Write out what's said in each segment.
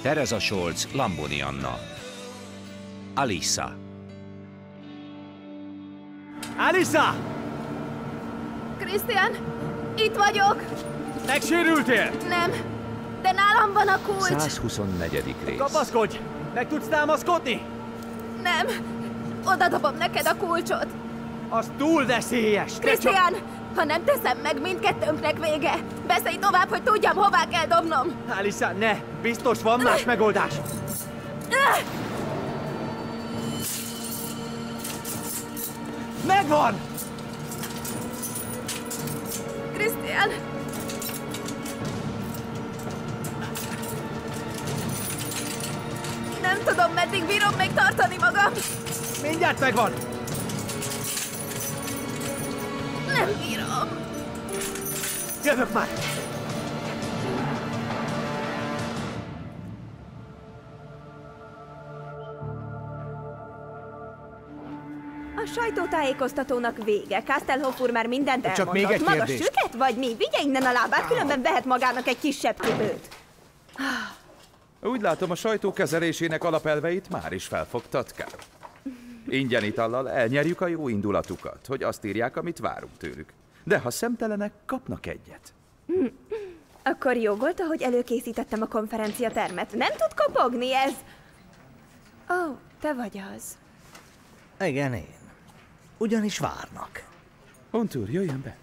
Teresa Scholz, Lamboni Anna. Alissa. Alissa! Krisztián, itt vagyok! Megsérültél? Nem, de nálam van a kulcs. 124. rész. Kapaszkodj! Meg tudsz támaszkodni? Nem, oda dobom neked a kulcsot. Az túl veszélyes! Krisztián, ha nem teszem meg, mindkettőnknek vége. Beszélj tovább, hogy tudjam, hová kell dobnom. Alissa, ne! Biztos van más megoldás! Megvan! Krisztián! Nem tudom, meddig bírom még tartani magam. Mindjárt megvan! Nem bírom. Jövök már! A sajtótájékoztatónak vége. Kastelhoff úr már mindent elmondott. Csak még egy Magas kérdés. süket vagy mi? Vigye innen a lábát, különben vehet magának egy kisebb cipőt. Úgy látom, a sajtó kezelésének alapelveit már is felfogtad, Kár. Ingyen itallal elnyerjük a jó indulatukat, hogy azt írják, amit várunk tőlük. De ha szemtelenek, kapnak egyet. Akkor jó volt, ahogy előkészítettem a konferenciatermet. Nem tud kopogni ez? Ó, te vagy az. Igen, én. Ugyanis várnak. Hontúr, jöjjön be.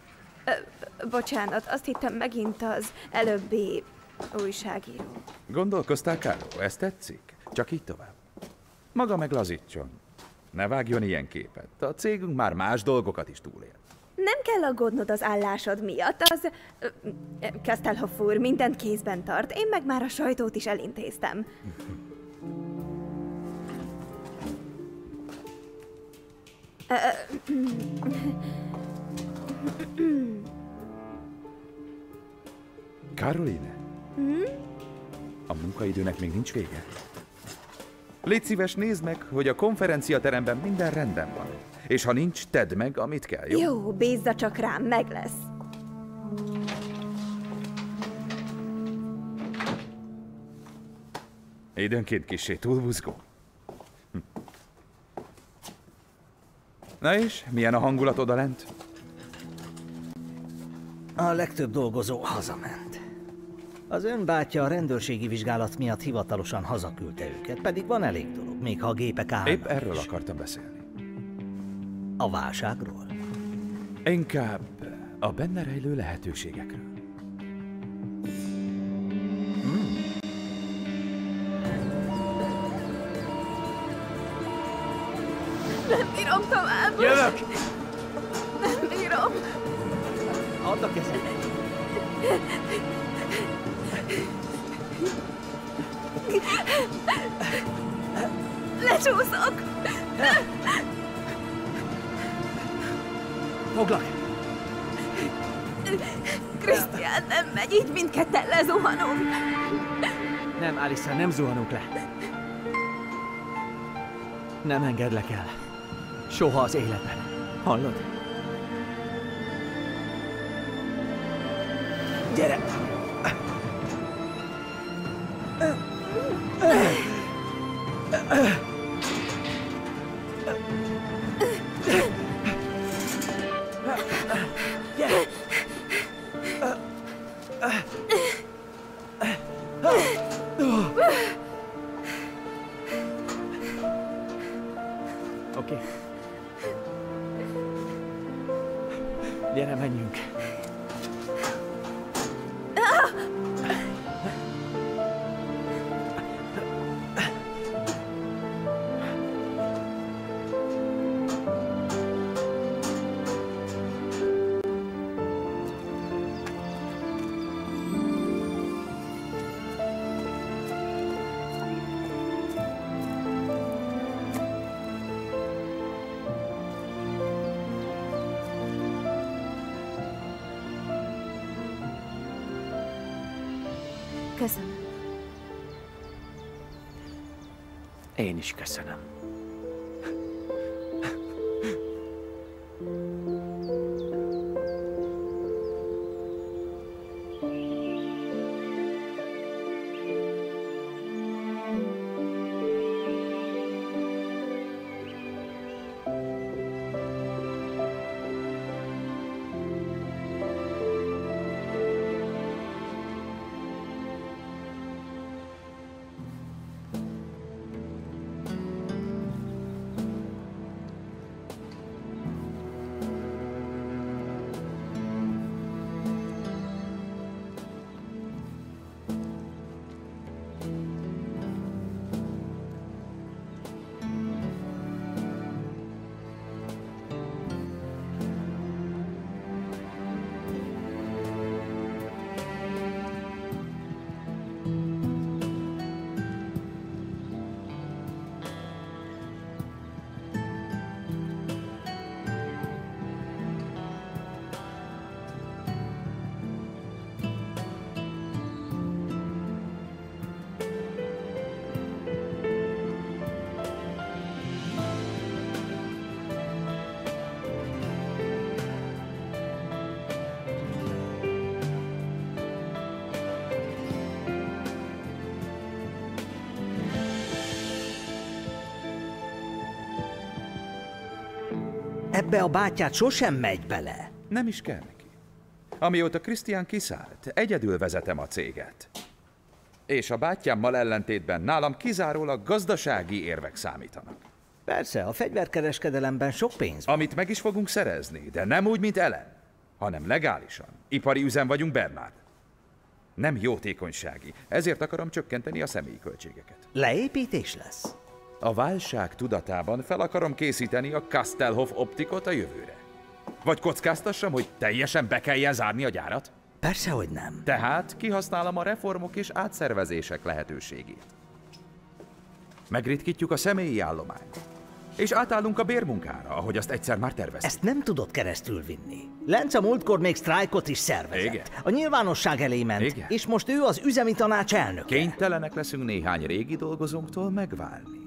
Bocsánat, azt hittem megint az előbbi újságíró. Gondolkoztál, Káró? Ez tetszik? Csak így tovább. Maga meg lazítson. Ne vágjon ilyen képet. A cégünk már más dolgokat is túlél. Nem kell aggódnod az állásod miatt, az... Kastelhoff úr mindent kézben tart, én meg már a sajtót is elintéztem. Karoline? A munkaidőnek még nincs vége? Légy szíves, nézd meg, hogy a konferenciateremben minden rendben van. És ha nincs, tedd meg, amit kell, jó? Jó, bízza csak rám, meg lesz. Időnként kissé túlbuzgó. Na és, milyen a hangulat odalent? A legtöbb dolgozó hazament. Az ön bátyja a rendőrségi vizsgálat miatt hivatalosan hazaküldte őket, pedig van elég dolog, még ha a gépek állnak. Épp erről is. akartam beszélni. A válságról? Inkább a benne rejlő lehetőségekről. Nem bírom tovább. Jövök! Nem bírom. Add a kezed! Lecsúszok. Foglak! Krisztián, nem megy, így mindketten lezuhanunk. Nem, Alissa, nem zuhanunk le. Nem engedlek el. Soha az életben. Hallod? Gyere! Oké. Gyere, menjünk. Köszönöm. Én is köszönöm. Ebbe a bátyát sosem megy bele. Nem is kell neki. Amióta Christian kiszállt, egyedül vezetem a céget. És a bátyámmal ellentétben nálam kizárólag gazdasági érvek számítanak. Persze, a fegyverkereskedelemben sok pénz van. Amit meg is fogunk szerezni, de nem úgy, mint Ellen, hanem legálisan. Ipari üzem vagyunk, Bernard. Nem jótékonysági, ezért akarom csökkenteni a személyi költségeket. Leépítés lesz? A válság tudatában fel akarom készíteni a Kastelhof optikot a jövőre. Vagy kockáztassam, hogy teljesen be kelljen zárni a gyárat? Persze, hogy nem. Tehát kihasználom a reformok és átszervezések lehetőségét. Megritkítjuk a személyi állományt. És átállunk a bérmunkára, ahogy azt egyszer már terveztük. Ezt nem tudod keresztül vinni. Lenz a múltkor még sztrájkot is szervezett. Igen. A nyilvánosság elé ment, Igen. és most ő az üzemi tanács elnöke. Kénytelenek leszünk néhány régi dolgozónktól megválni.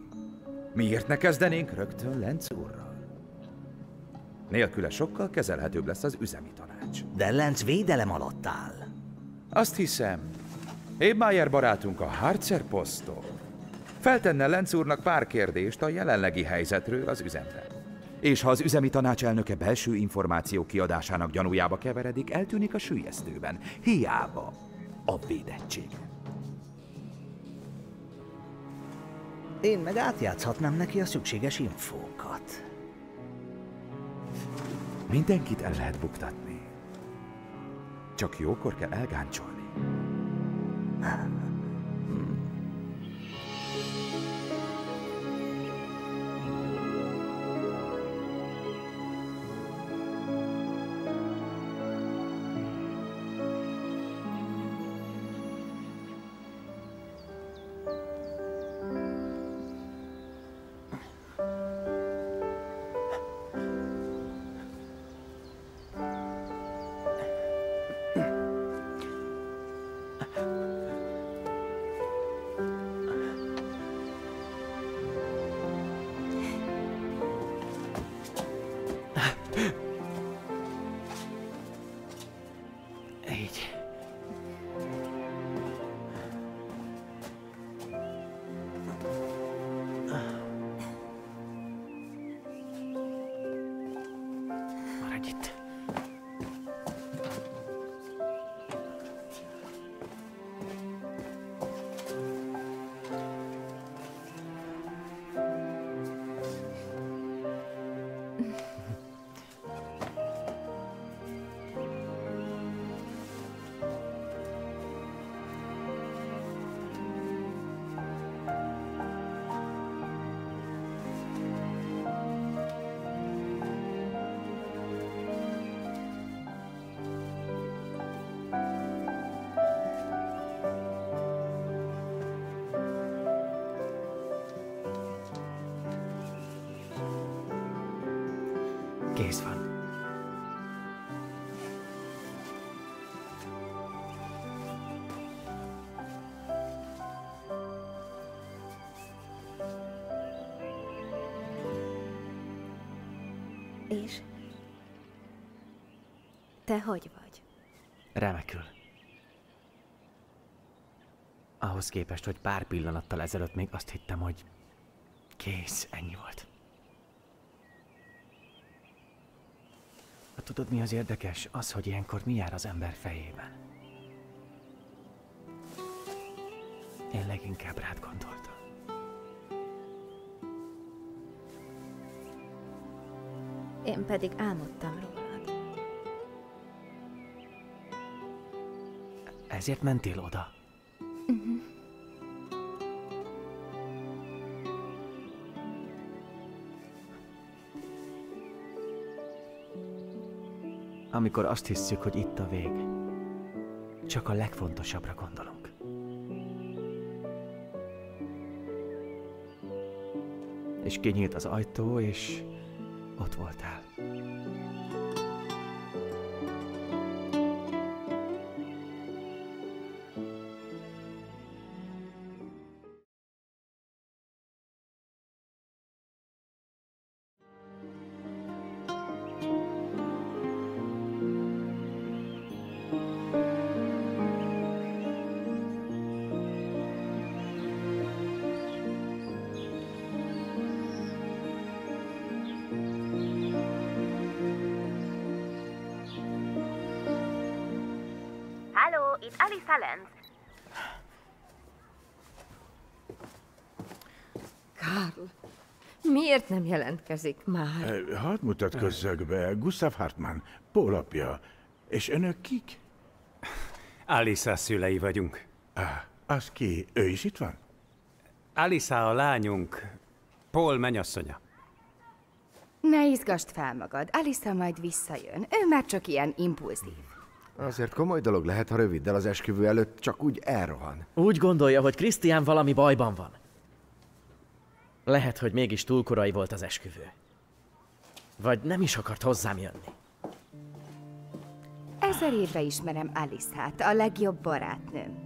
Miért ne kezdenénk rögtön Lenz úrral? Nélküle sokkal kezelhetőbb lesz az üzemi tanács. De Lenz védelem alatt áll. Azt hiszem, Ebmayer barátunk a Harzer posztól feltenne Lenz úrnak pár kérdést a jelenlegi helyzetről az üzemben. És ha az üzemi tanács elnöke belső információ kiadásának gyanújába keveredik, eltűnik a süllyesztőben. Hiába a védettsége. Én meg átjátszhatnám neki a szükséges infókat. Mindenkit el lehet buktatni. Csak jókor kell elgáncsolni. Így. Maradj itt. Kész van. És? Te hogy vagy? Remekül. Ahhoz képest, hogy pár pillanattal ezelőtt még azt hittem, hogy kész, ennyi volt. Tudod, mi az érdekes? Az, hogy ilyenkor mi jár az ember fejében. Én leginkább rád gondoltam. Én pedig álmodtam rólad. Ezért mentél oda? Amikor azt hisszük, hogy itt a vég, csak a legfontosabbra gondolunk. És kinyílt az ajtó, és ott voltál. itt Alissa Lenz. Karl, miért nem jelentkezik már? Hadd mutatkozzak be, Gustav Hartmann, Paul apja. És önök kik? Alissa szülei vagyunk. Az ki? Ő is itt van? Alissa a lányunk, Paul menyasszonya. Ne izgasd fel magad, Alissa majd visszajön. Ő már csak ilyen impulzív. Azért komoly dolog lehet, ha röviddel az esküvő előtt csak úgy elrohan. Úgy gondolja, hogy Krisztián valami bajban van. Lehet, hogy mégis túl korai volt az esküvő. Vagy nem is akart hozzám jönni. 1000 éve ismerem Alissát, a legjobb barátnőm.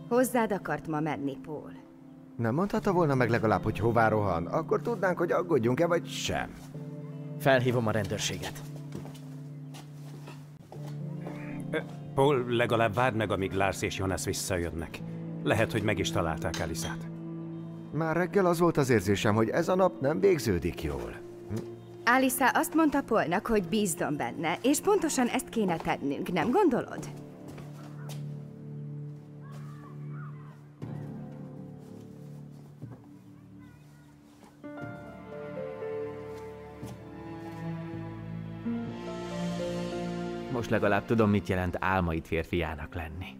Hozzád akart ma menni, Paul. Nem mondhatta volna meg legalább, hogy hová rohan? Akkor tudnánk, hogy aggódjunk-e, vagy sem. Felhívom a rendőrséget. Paul, legalább várd meg, amíg Lars és Jonas visszajönnek. Lehet, hogy meg is találták Alissát. Már reggel az volt az érzésem, hogy ez a nap nem végződik jól. Alissa azt mondta Paulnak, hogy bízdon benne, és pontosan ezt kéne tennünk, nem gondolod? Most legalább tudom, mit jelent álmaid férfiának lenni.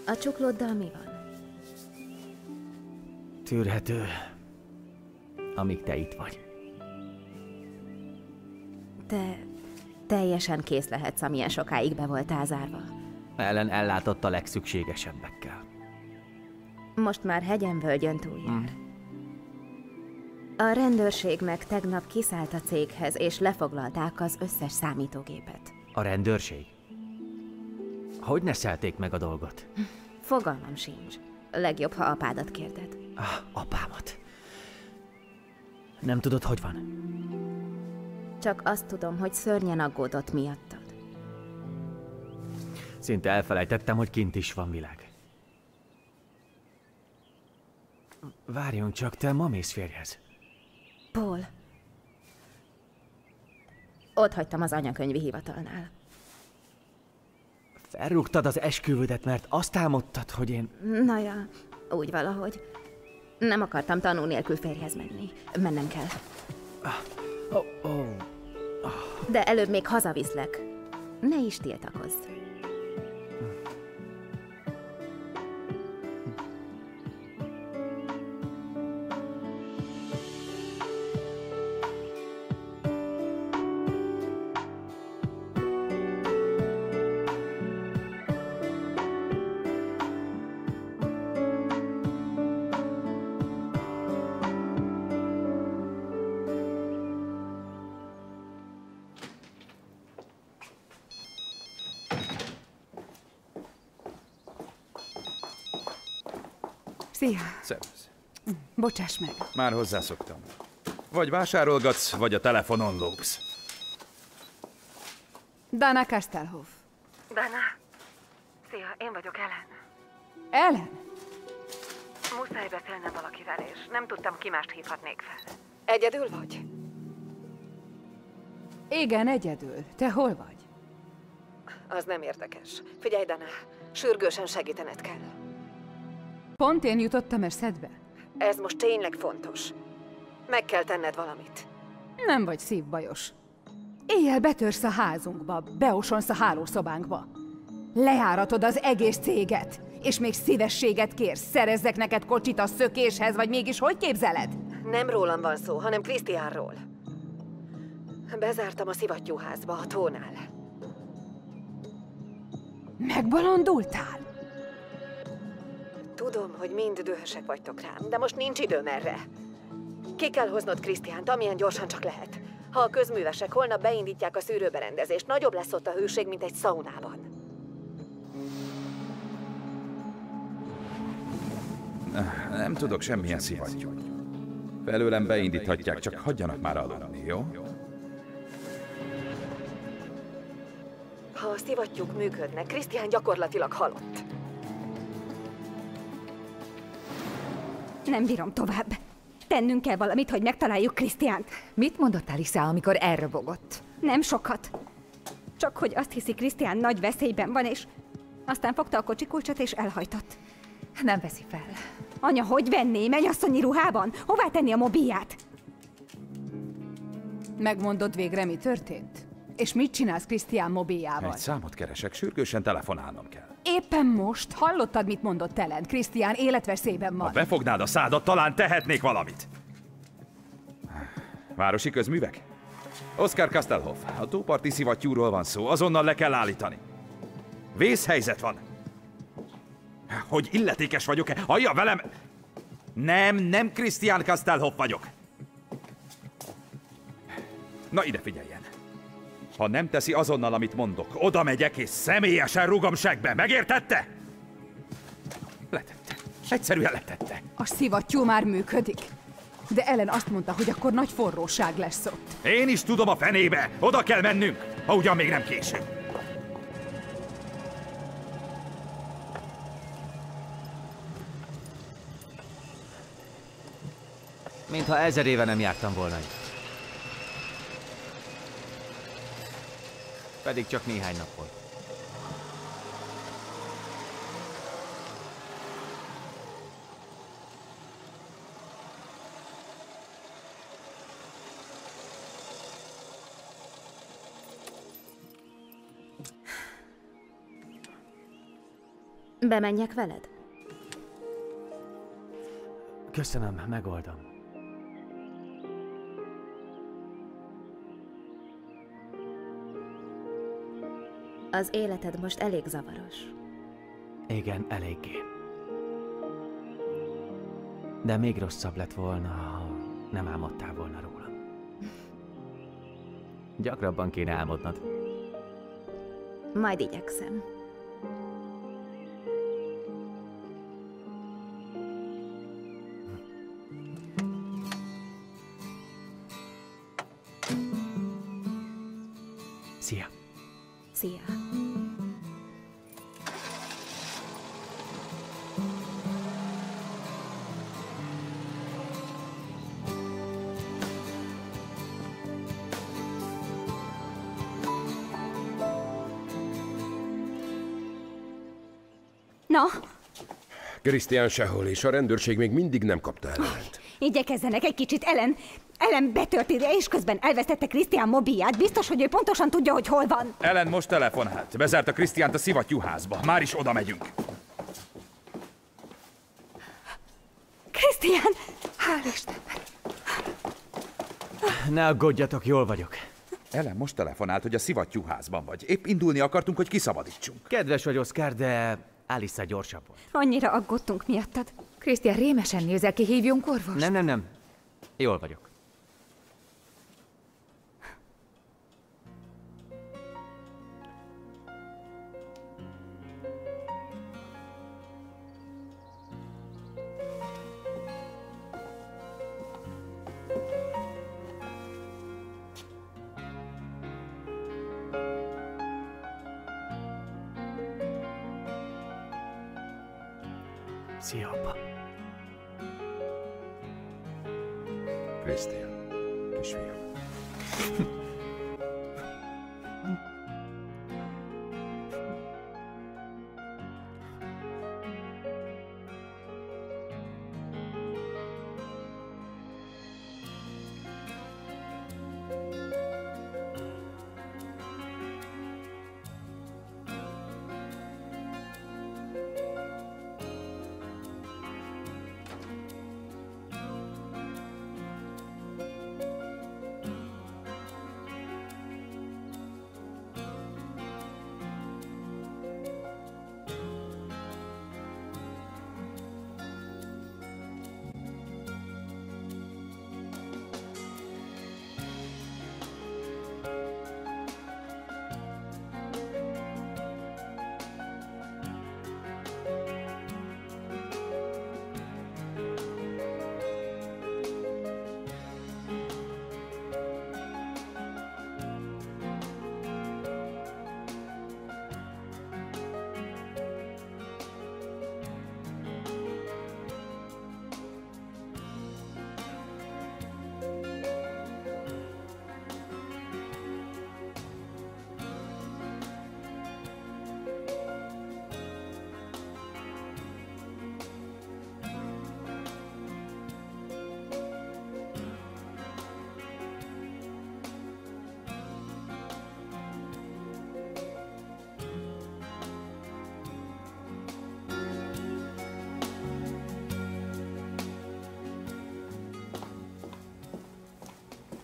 A csuklóddal mi van? Tűrhető, amíg te itt vagy. Te teljesen kész lehetsz, amilyen sokáig be voltál zárva. Ellen ellátott a legszükségesebbekkel. Most már hegyen-völgyön túljár. A rendőrség meg tegnap kiszállt a céghez, és lefoglalták az összes számítógépet. A rendőrség? Hogy ne szelték meg a dolgot? Fogalmam sincs. Legjobb, ha apádat kérded. Apámat. Nem tudod, hogy van? Csak azt tudom, hogy szörnyen aggódott miattad. Szinte elfelejtettem, hogy kint is van világ. Várjunk csak, te ma mész férjhez. Paul. Ott hagytam az anyakönyvi hivatalnál. Felrúgtad az esküvődet, mert azt álmodtad, hogy én... Na ja, úgy valahogy. Nem akartam tanul nélkül férjhez menni. Mennem kell. De előbb még hazaviszlek. Ne is tiltakozz. Szia! Szervusz. Bocsáss meg. Már hozzászoktam. Vagy vásárolgatsz, vagy a telefonon lógsz. Dana Kastelhoff. Dana. Szia, én vagyok Ellen. Ellen? Muszáj beszélnem valakivel, és nem tudtam, ki mást hívhatnék fel. Egyedül vagy? Igen, egyedül. Te hol vagy? Az nem érdekes. Figyelj, Dana, sürgősen segítened kell. Pont én jutottam eszedbe? Ez most tényleg fontos. Meg kell tenned valamit. Nem vagy szívbajos. Éjjel betörsz a házunkba, beosonsz a hálószobánkba. Lejáratod az egész céget, és még szívességet kérsz, szerezzek neked kocsit a szökéshez, vagy mégis hogy képzeled? Nem rólam van szó, hanem Krisztiánról. Bezártam a szivattyúházba, a tónál. Megbolondultál? Tudom, hogy mind dühösek vagytok rám, de most nincs időm erre. Ki kell hoznod Krisztiánt, amilyen gyorsan csak lehet. Ha a közművesek holnap beindítják a szűrőberendezést, nagyobb lesz ott a hőség, mint egy szaunában. Nem tudok semmilyen szivattyút. Felőlem beindíthatják, csak hagyjanak már aludni, jó? Ha a szivattyúk működnek, Krisztián gyakorlatilag halott. Nem bírom tovább. Tennünk kell valamit, hogy megtaláljuk Krisztiánt. Mit mondott Alissa, amikor elrobogott? Nem sokat. Csak hogy azt hiszi, Krisztián nagy veszélyben van, és aztán fogta a kocsikulcsot és elhajtott. Nem veszi fel. Anya, hogy venné? Mennyasszonyi ruhában? Hová tenni a mobilját? Megmondod végre, mi történt? És mit csinálsz Krisztián mobiljával? Egy számot keresek, sürgősen telefonálnom kell. Éppen most hallottad, mit mondott Ellen. Krisztián életveszélyben van. Ha befognád a szádat, talán tehetnék valamit. Városi közművek? Oscar Kastelhoff, a tóparti szivattyúról van szó, azonnal le kell állítani. Vészhelyzet van. Hogy illetékes vagyok-e? Hallja velem! Nem Krisztián Kastelhoff vagyok. Na ide figyeljen. Ha nem teszi azonnal, amit mondok, oda megyek és személyesen rúgom segbe, megértette? Letette. Egyszerűen letette. A szivattyú már működik. De Ellen azt mondta, hogy akkor nagy forróság lesz ott. Én is tudom a fenébe! Oda kell mennünk, ha ugyan még nem késő. Mintha 1000 éve nem jártam volna itt. Pedig csak néhány nap volt. Bemenjek veled? Köszönöm, megoldom. Az életed most elég zavaros. Igen, eléggé. De még rosszabb lett volna, ha nem álmodtál volna rólam. Gyakrabban kéne álmodnod. Majd igyekszem. Szia! Szia! Na? Krisztián sehol, és a rendőrség még mindig nem kapta Ellent. Igyekezzenek egy kicsit, Ellen betört ide, és közben elvesztette Krisztián mobilját. Biztos, hogy ő pontosan tudja, hogy hol van. Ellen most telefonált. Bezárta Krisztiánt a szivattyúházba. Már is oda megyünk. Krisztián! Hál' Istennek! Ne aggódjatok, jól vagyok. Ellen most telefonált, hogy a szivattyúházban vagy. Épp indulni akartunk, hogy kiszabadítsunk. Kedves vagy, Oscar, de Alyssa gyorsabb volt. Annyira aggódtunk miattad. Krisztián rémesen nézel ki, hívjunk orvost? Nem. Jól vagyok. Szia, apa. Krisztián, kisfiam.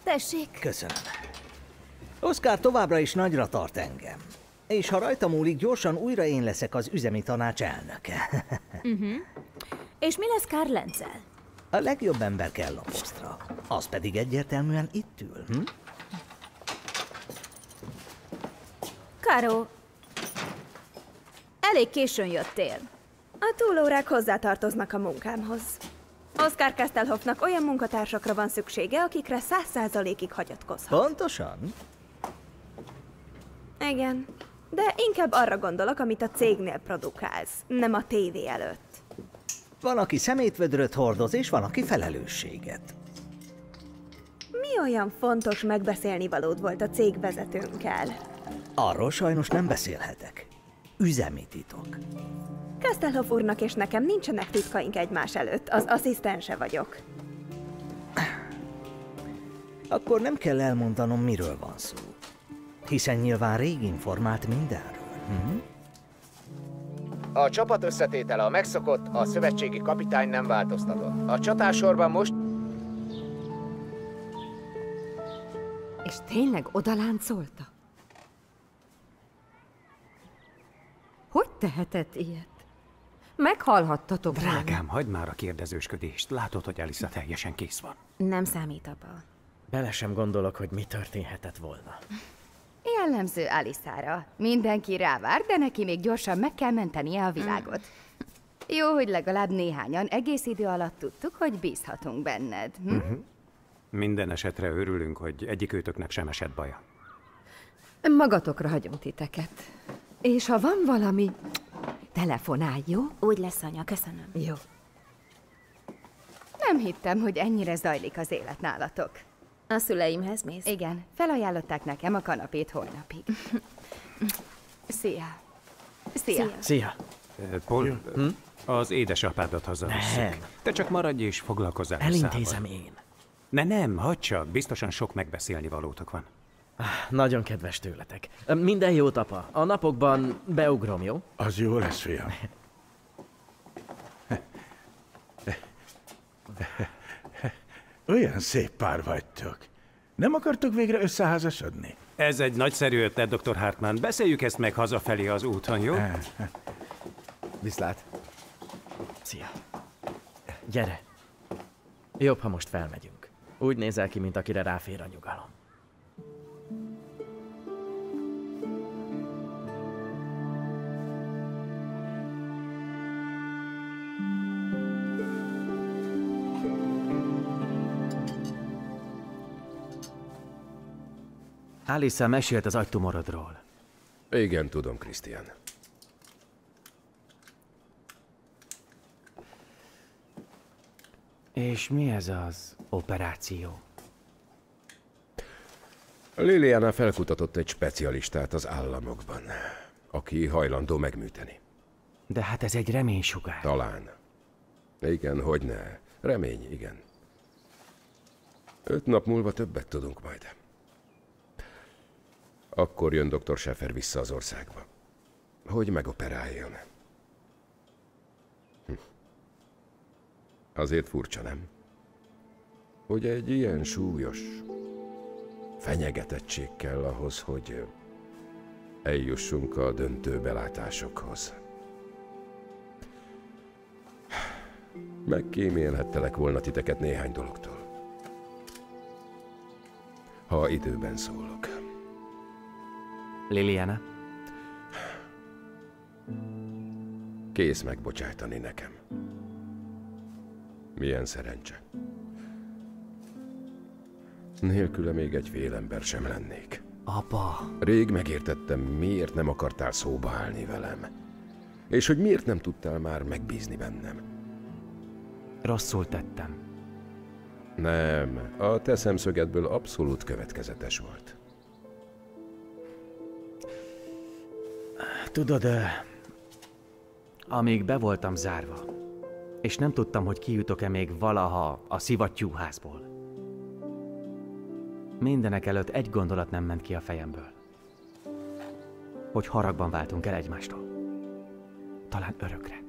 Tessék. Köszönöm. Oscar továbbra is nagyra tart engem. És ha rajta múlik, gyorsan újra én leszek az üzemi tanács elnöke. És mi lesz Karl Lenzel? A legjobb ember kell a posztra. Az pedig egyértelműen itt ül. Káró, elég későn jöttél. A túlórák hozzátartoznak a munkámhoz. Oscar Kestelhoffnak olyan munkatársakra van szüksége, akikre 100%-ig hagyatkozhat. Pontosan? Igen, de inkább arra gondolok, amit a cégnél produkálsz, nem a tévé előtt. Van, aki szemétvödröt hordoz, és van, aki felelősséget. Mi olyan fontos megbeszélni valód volt a cégvezetőnkkel? Arról sajnos nem beszélhetek. Üzemi titok. Kestelhoff úrnak és nekem nincsenek titkaink egymás előtt, az asszisztense vagyok. Akkor nem kell elmondanom, miről van szó. Hiszen nyilván rég informált mindenről. A csapat összetétele a megszokott, a szövetségi kapitány nem változtatott. A csatársorban most... És tényleg odaláncolta? Hogy tehetett ilyet? Meghalhattatok volna. Drágám, hagyd már a kérdezősködést. Látod, hogy Alyssa teljesen kész van. Nem számít, apa. Bele sem gondolok, hogy mi történhetett volna. Jellemző Alysára. Mindenki rávár, de neki még gyorsan meg kell mentenie a világot. Jó, hogy legalább néhányan egész idő alatt tudtuk, hogy bízhatunk benned. Minden esetre örülünk, hogy egyikőtöknek sem esett baja. Magatokra hagyom titeket. És ha van valami, telefonálj, jó? Úgy lesz, anya, köszönöm. Jó. Nem hittem, hogy ennyire zajlik az élet nálatok. A szüleimhez mész? Igen, felajánlották nekem a kanapét holnapig. Szia. Szia. Szia. Paul, az édesapádat hazavisszük. Nem. Te csak maradj és foglalkozzál Elintézem én. Nem, hagyd csak. Biztosan sok megbeszélni valótok van. Nagyon kedves tőletek. Minden jót, apa. A napokban beugrom, jó? Az jó lesz, fiam. Olyan szép pár vagytok. Nem akartok végre összeházasodni? Ez egy nagyszerű ötlet, Dr. Hartmann. Beszéljük ezt meg hazafelé az úton, jó? Viszlát. Szia. Gyere. Jobb, ha most felmegyünk. Úgy nézel ki, mint akire ráfér a nyugalom. Alyssa mesélt az agytumorodról. Igen, tudom, Christian. És mi ez az operáció? Liliana felkutatott egy specialistát az államokban, aki hajlandó megműteni. De hát ez egy reménysugár. Talán. Igen, hogyne. Remény, igen. 5 nap múlva többet tudunk majd. Akkor jön dr. Schäfer vissza az országba, hogy megoperáljon. Azért furcsa, nem? Hogy egy ilyen súlyos fenyegetettség kell ahhoz, hogy eljussunk a döntő belátásokhoz. Megkímélhettelek volna titeket néhány dologtól. Ha időben szólok. Liliana? Kész megbocsájtani nekem. Milyen szerencse. Nélküle még egy félember sem lennék. Apa! Rég megértettem, miért nem akartál szóba állni velem. És hogy miért nem tudtál már megbízni bennem. Rosszul tettem. Nem, a te szemszögedből abszolút következetes volt. Tudod, amíg be voltam zárva, és nem tudtam, hogy kijutok-e még valaha a szivattyúházból. Mindenek előtt egy gondolat nem ment ki a fejemből. Hogy haragban váltunk el egymástól. Talán örökre.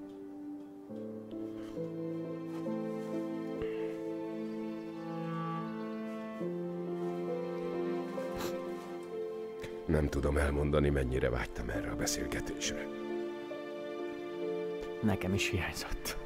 Nem tudom elmondani, mennyire vágytam erre a beszélgetésre. Nekem is hiányzott.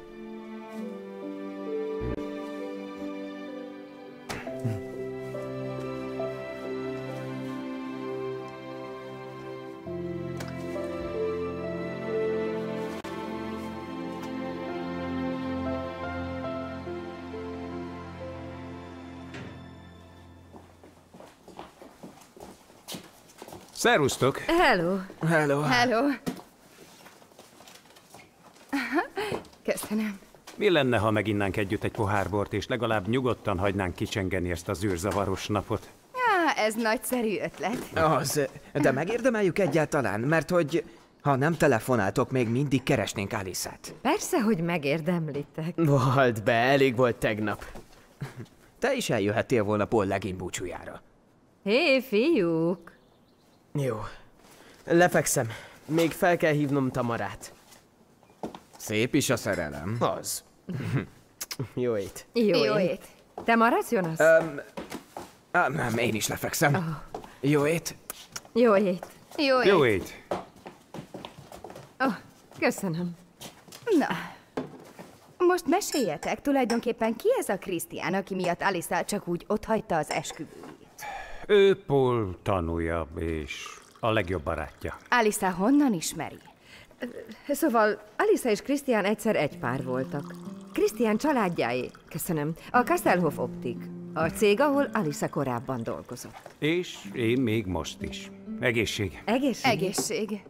Szerusztok! Hello! Hello! Hello! Köszönöm. Mi lenne, ha meginnánk együtt egy pohár bort, és legalább nyugodtan hagynánk kicsengeni ezt az űrzavaros napot? Ez nagyszerű ötlet. Az, de megérdemeljük egyáltalán, mert hogy ha nem telefonáltok, még mindig keresnénk Alicát. Persze, hogy megérdemlitek. Volt be, elég volt tegnap. Te is eljöhettél volna Paul legény búcsújára. Hé, fiúk! Jó. Lefekszem. Még fel kell hívnom Tamarát. Szép is a szerelem. Az. Jó ét. Jó ét. Te maradsz, Jonas? Nem, én is lefekszem. Jó ét. Jó ét. Jó ét. Jó ét. Köszönöm. Na, most meséljetek, tulajdonképpen ki ez a Krisztián, aki miatt Alyssa csak úgy otthagyta az esküvőjét? Ő Paul tanúja, és a legjobb barátja. Alyssa honnan ismeri? Szóval Alyssa és Krisztián egyszer egy pár voltak. Krisztián családjáé, köszönöm, a Kastelhof Optik, a cég, ahol Alyssa korábban dolgozott. És én még most is. Egészség. Egészség? Egészség.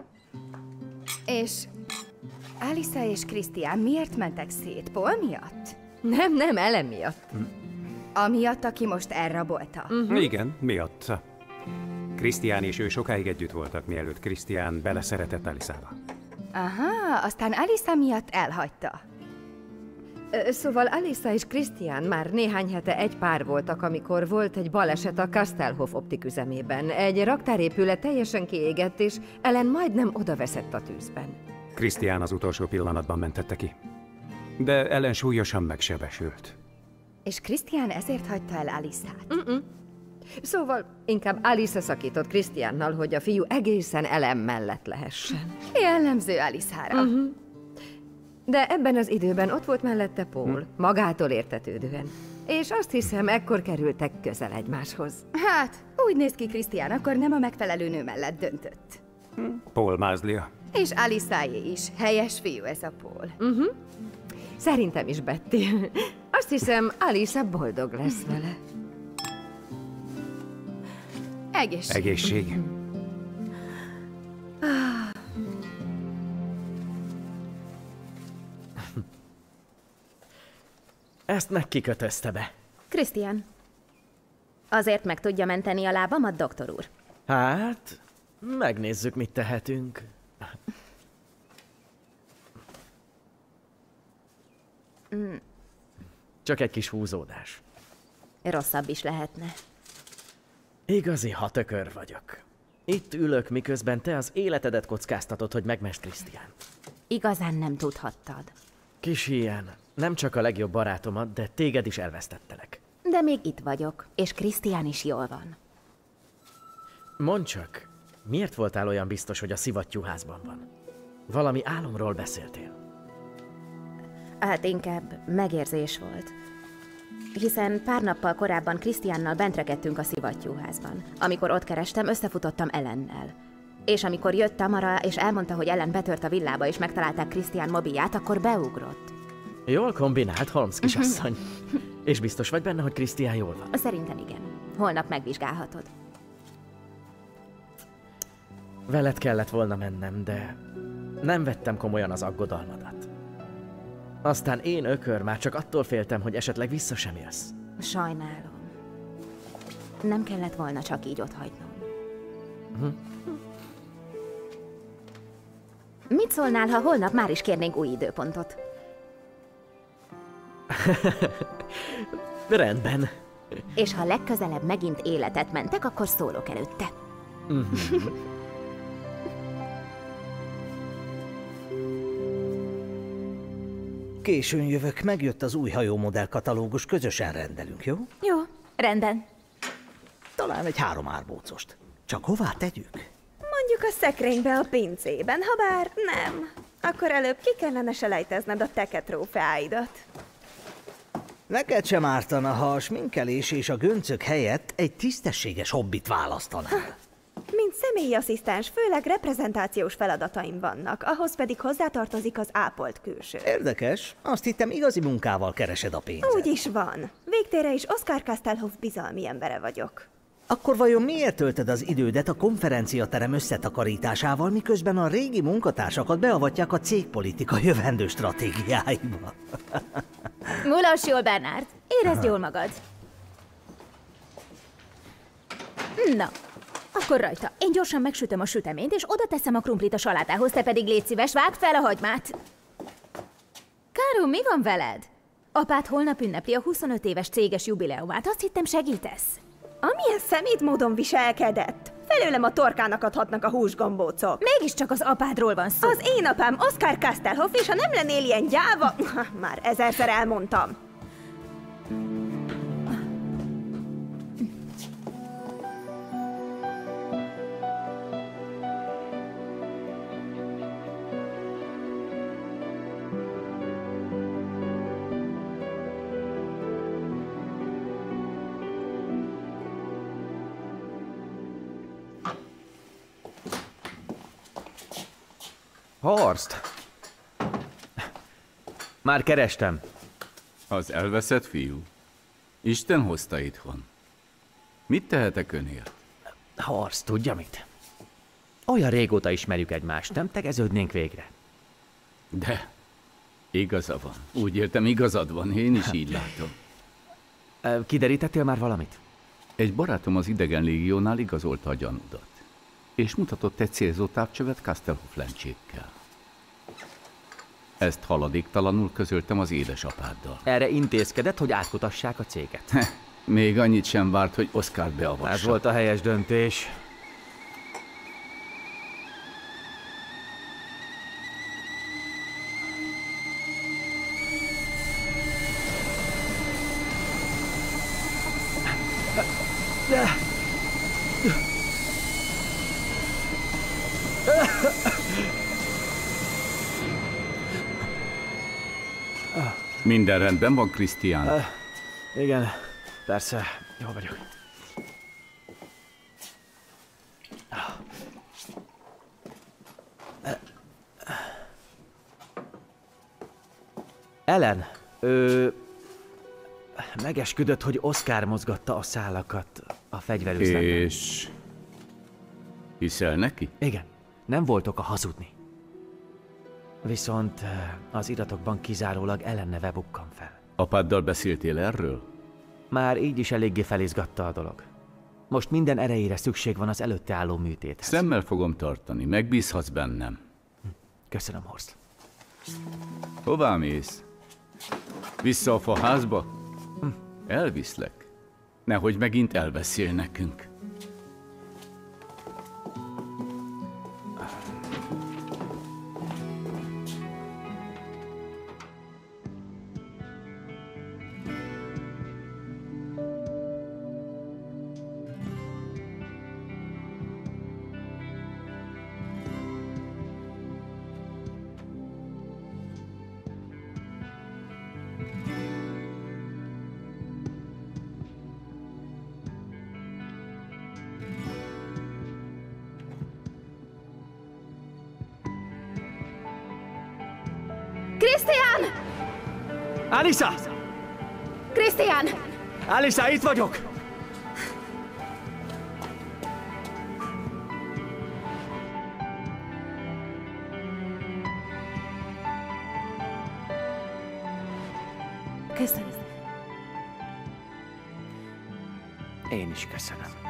És Alyssa és Krisztián miért mentek szét? Paul miatt? Nem, Ellen miatt. Amiatt, aki most elrabolta. Igen, miatta. Krisztián és ő sokáig együtt voltak, mielőtt Krisztián beleszeretett Alyssába. Aha, aztán Alyssa miatt elhagyta. Szóval Alyssa és Krisztián már néhány hete egy pár voltak, amikor volt egy baleset a Kastelhof Optik üzemében. Egy raktárépület teljesen kiégett, és Ellen majdnem odaveszett a tűzben. Krisztián az utolsó pillanatban mentette ki. De Ellen súlyosan megsebesült. És Krisztián ezért hagyta el Alyssát? Szóval inkább Alyssa szakított Krisztiánnal, hogy a fiú egészen Ellen mellett lehessen. Jellemző Alyssára. De ebben az időben ott volt mellette Paul, magától értetődően. És azt hiszem, ekkor kerültek közel egymáshoz. Hát, úgy néz ki Krisztián, akkor nem a megfelelő nő mellett döntött. Paul mázlia. És Alyssáé is. Helyes fiú ez a Paul. Szerintem is, Betty. Azt hiszem, Alyssa boldog lesz vele. Egészség. Egészség. Ezt meg kikötözte be. Krisztián, azért meg tudja menteni a lábamat, doktor úr? Hát, megnézzük, mit tehetünk. Csak egy kis húzódás. Rosszabb is lehetne. Igazi hatökör vagyok. Itt ülök, miközben te az életedet kockáztatod, hogy megmest Krisztián. Igazán nem tudhattad. Kis ilyen, nem csak a legjobb barátomat, de téged is elvesztettelek. De még itt vagyok, és Krisztián is jól van. Mondd csak, miért voltál olyan biztos, hogy a szivattyúházban van? Valami álomról beszéltél. Hát inkább megérzés volt. Hiszen pár nappal korábban Krisztiánnal bent rekedtünk a szivattyúházban. Amikor ott kerestem, összefutottam Ellennel. És amikor jött Tamara, és elmondta, hogy Ellen betört a villába, és megtalálták Krisztián mobilját, akkor beugrott. Jól kombinált, Holmes kisasszony. És biztos vagy benne, hogy Krisztián jól van? Szerintem igen. Holnap megvizsgálhatod. Veled kellett volna mennem, de nem vettem komolyan az aggodalmadat. Aztán én ökör, már csak attól féltem, hogy esetleg vissza sem jössz. Sajnálom. Nem kellett volna csak így otthagynom. Mit szólnál, ha holnap már is kérnénk új időpontot? Rendben. És ha legközelebb megint életet mentek, akkor szólok előtte. Későn jövök, megjött az új hajómodell katalógus, közösen rendelünk, jó? Jó, rendben. Talán egy 3 árbócost. Csak hová tegyük? Mondjuk a szekrénybe a pincében, ha bár nem. Akkor előbb ki kellene selejtezned a teke trófeáidat. Neked sem ártana, ha a sminkelés és a göncök helyett egy tisztességes hobbit választanál. Mint személyi asszisztens, főleg reprezentációs feladataim vannak, ahhoz pedig hozzátartozik az ápolt külső. Érdekes, azt hittem igazi munkával keresed a pénzt. Úgy is van. Végtére is Oscar Kastelhoff bizalmi embere vagyok. Akkor vajon miért tölted az idődet a konferenciaterem összetakarításával, miközben a régi munkatársakat beavatják a cégpolitika jövendő stratégiáiba? Mulass jól, Bernard. Érezd jól magad. Na, akkor rajta. Én gyorsan megsütöm a süteményt, és oda teszem a krumplit a salátához, te pedig légy szíves, vágd fel a hagymát. Károm, mi van veled? Apád holnap ünnepli a 25 éves céges jubileumát. Azt hittem, segítesz. Amilyen szemétmódon viselkedett. Felőlem a torkának adhatnak a húsgombócok. Mégiscsak az apádról van szó. Az én apám Oscar Kastelhoff, és ha nem lennél ilyen gyáva... Már 1000-szer elmondtam. Horst! Már kerestem. Az elveszett fiú? Isten hozta itthon. Mit tehetek önért? Horst, tudja mit? Olyan régóta ismerjük egymást, nem tegeződnénk végre? De, igaza van. Úgy értem, igazad van, én is így látom. Kiderítettél már valamit? Egy barátom az idegen légiónál igazolta a gyanúdat, és mutatott egy célzó távcsövet Kastelhoff lencsékkel. Ezt haladéktalanul közöltem az édesapáddal. Erre intézkedett, hogy átkutassák a céget. Még annyit sem várt, hogy Oscar beavassa. Ez volt a helyes döntés. Minden rendben van, Christian? Igen, persze, jól vagyok. Ellen, megesküdött, hogy Oscar mozgatta a szálakat a fegyverüzletben. És hiszel neki? Igen, nem volt oka hazudni. Viszont az iratokban kizárólag Ellen neve bukkan fel. Apáddal beszéltél erről? Már így is eléggé felizgatta a dolog. Most minden erejére szükség van az előtte álló műtéthez. Szemmel fogom tartani, megbízhatsz bennem. Köszönöm, Horst. Hová mész? Vissza a faházba? Elviszlek. Nehogy megint elbeszél nekünk. Christian! Alisa! Christian! Alisa, itt vagyok! Köszönöm. Én is köszönöm.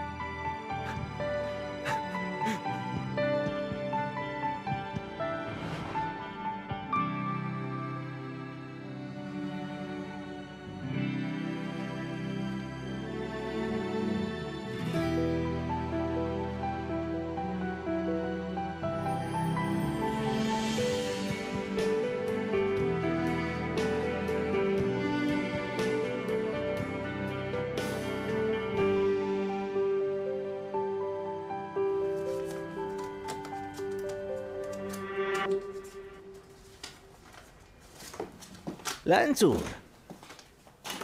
Lenz úr!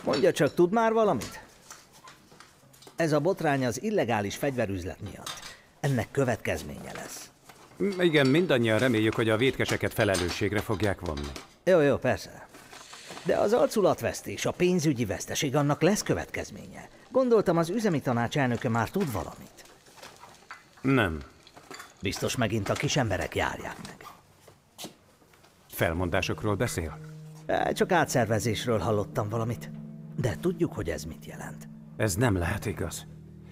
Mondja csak, tud már valamit? Ez a botrány az illegális fegyverüzlet miatt. Ennek következménye lesz. Igen, mindannyian reméljük, hogy a vétkeseket felelősségre fogják vonni. Jó, persze. De az arculatvesztés, a pénzügyi veszteség, annak lesz következménye. Gondoltam, az üzemi tanács elnöke már tud valamit. Nem. Biztos megint a kis emberek járják meg. Felmondásokról beszél? Csak átszervezésről hallottam valamit. De tudjuk, hogy ez mit jelent. Ez nem lehet igaz.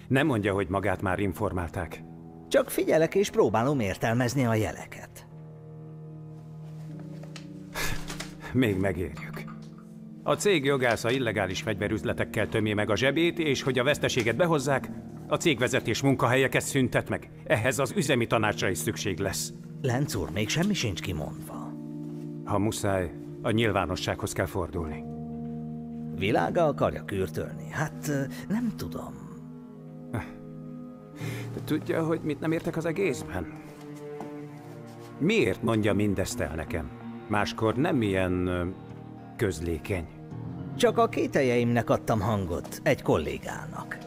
Nem mondja, hogy magát már informálták. Csak figyelek és próbálom értelmezni a jeleket. Még megérjük. A cég jogásza illegális fegyverüzletekkel tömje meg a zsebét, és hogy a veszteséget behozzák, a cégvezetés munkahelyeket szüntet meg. Ehhez az üzemi tanácsra is szükség lesz. Lenz úr, még semmi sincs kimondva. Ha muszáj, a nyilvánossághoz kell fordulni. Világa akarja kürtölni? Hát nem tudom. De tudja, hogy mit nem értek az egészben? Miért mondja mindezt el nekem? Máskor nem ilyen közlékeny. Csak a kételjeimnek adtam hangot egy kollégának.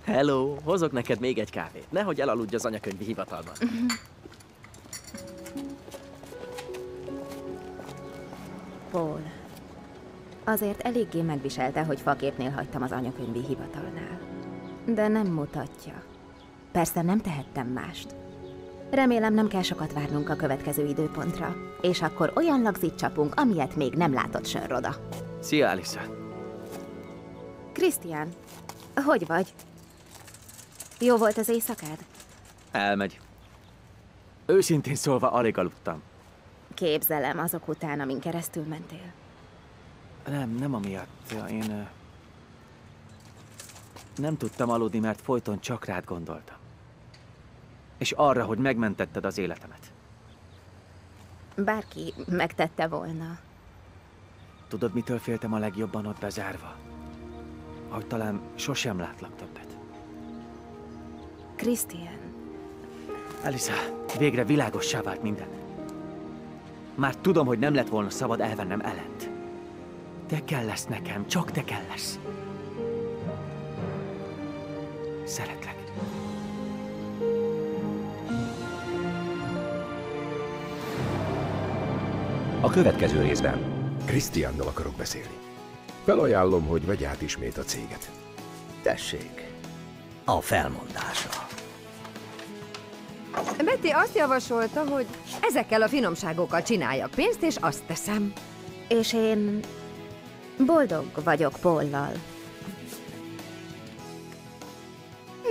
Hello, hozok neked még egy kávét. Nehogy elaludj az anyakönyvi hivatalban. Paul, azért eléggé megviselte, hogy faképnél hagytam az anyakönyvi hivatalnál. De nem mutatja. Persze nem tehettem mást. Remélem nem kell sokat várnunk a következő időpontra. És akkor olyan lagzit csapunk, amilyet még nem látott Sörroda. Szia, Alisa. Christian, hogy vagy? Jó volt az éjszakád? Elmegy. Őszintén szólva alig aludtam. Képzelem azok után, amin keresztül mentél. Nem amiatt. Én nem tudtam aludni, mert folyton csak rád gondoltam. És arra, hogy megmentetted az életemet. Bárki megtette volna. Tudod, mitől féltem a legjobban ott bezárva? Hogy talán sosem látlak többet. Christian. Alisa, végre világossá vált minden. Már tudom, hogy nem lett volna szabad elvennem Ellent. Te kell lesz nekem, csak te kell lesz. Szeretlek. A következő részben. Christiannal akarok beszélni. Felajánlom, hogy vegy át ismét a céget. Tessék, a felmondása. Betty azt javasolta, hogy ezekkel a finomságokkal csináljak pénzt, és azt teszem. És én boldog vagyok Paullal.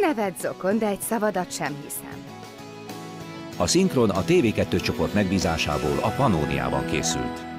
Nevetsz zokon, de egy szavadat sem hiszem. A szinkron a TV2 csoport megbízásából a Pannóniában készült.